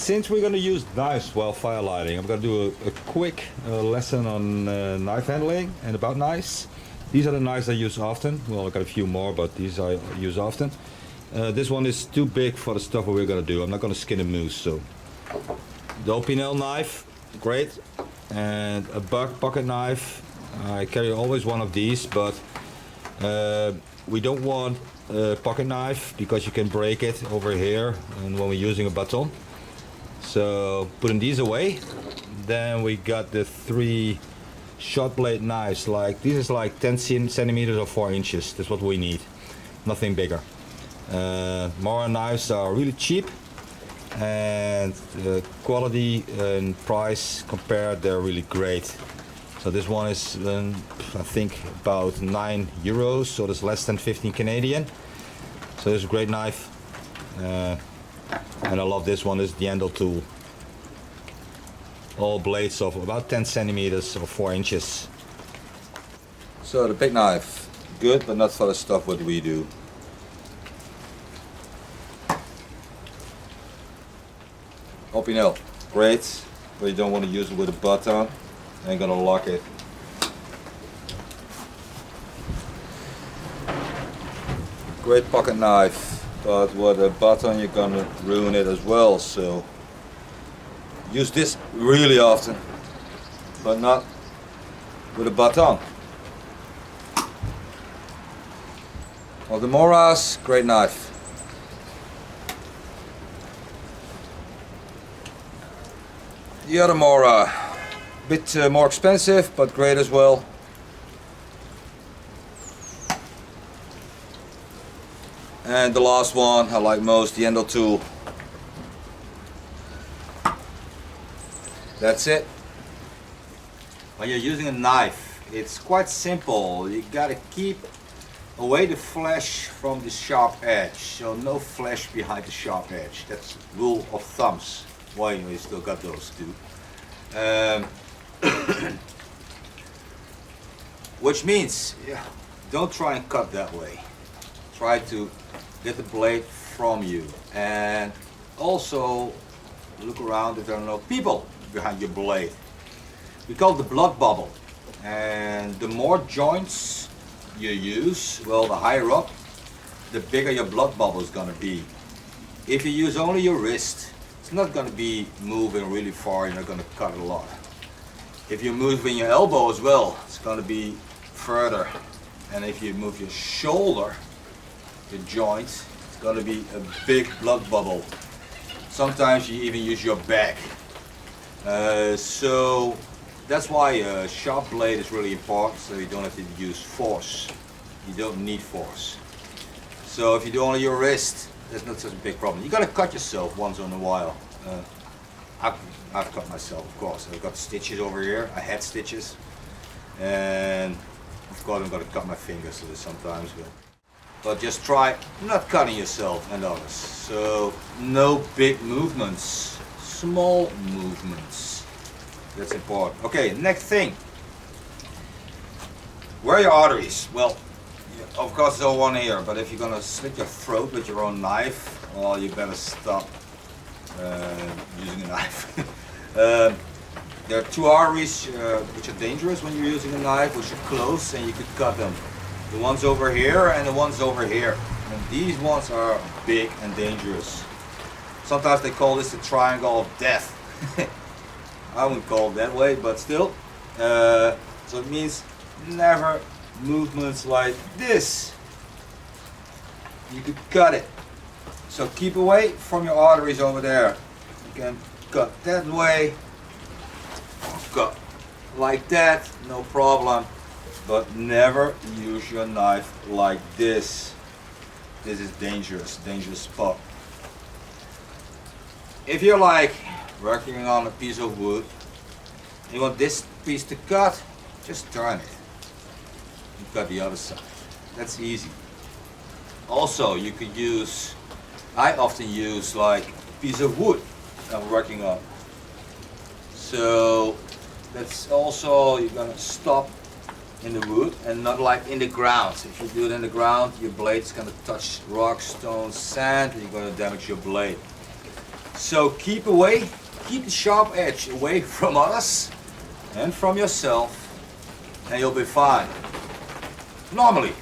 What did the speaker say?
Since we're going to use knives while fire lighting, I'm going to do a quick lesson on knife handling and about knives. These are the knives I use often. Well, I've got a few more, but these I use often. This one is too big for the stuff we're going to do. I'm not going to skin a moose, so. The Opinel knife, great. And a pocket knife. I carry always one of these, but we don't want a pocket knife because you can break it over here and when we're using a baton. So putting these away, then we got the 3 shot blade knives. Like this is like 10 centimeters or 4 inches. That's what we need, nothing bigger. Mora knives are really cheap, and the quality and price compared, they're really great. So this one is I think about €9, so that's less than 15 Canadian. So it's a great knife, and I love this one. This is the handle tool. All blades of about 10 centimeters or 4 inches. So the big knife, good, but not for the stuff what we do. Opinel, great, but you don't want to use it with a baton. I'm gonna lock it. Great pocket knife, but with a baton you're gonna ruin it as well. So use this really often, but not with a baton. Well, the Moras, great knife. The other Mora, a bit more expensive, but great as well. And the last one I like most, the handle tool. That's it. When you're using a knife, it's quite simple. You gotta keep away the flesh from the sharp edge. So no flesh behind the sharp edge. That's rule of thumbs. Why you still got those two. Which means, don't try and cut that way. Try to get the blade from you. And also look around if there are no people behind your blade. We call it the blood bubble. And the more joints you use, well, the higher up, the bigger your blood bubble is gonna be. If you use only your wrist, it's not going to be moving really far. You're not going to cut a lot. If you move in your elbow as well, it's going to be further. And if you move your shoulder, your joint, it's going to be a big blood bubble. Sometimes you even use your back. So that's why a sharp blade is really important, so you don't have to use force. You don't need force. So if you do only your wrist, there's not such a big problem. You gotta cut yourself once in a while. I've cut myself, of course. I've got stitches over here. I had stitches, and of course I'm gonna cut my fingers sometimes. But just try not cutting yourself and others. So no big movements, small movements. That's important. Okay, next thing. Where are your arteries? Well, of course, there's one here, but if you're gonna slit your throat with your own knife, well, you better stop using a knife. There are 2 arteries which are dangerous when you're using a knife, which are close, and you could cut them. The ones over here and the ones over here. And these ones are big and dangerous. Sometimes they call this the triangle of death. I wouldn't call it that way, but still. So it means never movements like this. You could cut it. So keep away from your arteries over there. You can cut that way, cut like that, no problem. But never use your knife like this. This is dangerous, dangerous spot. If you're like working on a piece of wood, you want this piece to cut, just turn it. You cut the other side. That's easy. Also, you could use, I often use like a piece of wood I'm working on. So that's also, you're gonna stop in the wood and not like in the ground. If you do it in the ground, your blade's gonna touch rocks, stones, sand, and you're gonna damage your blade. So keep the sharp edge away from others and from yourself, and you'll be fine. Normally.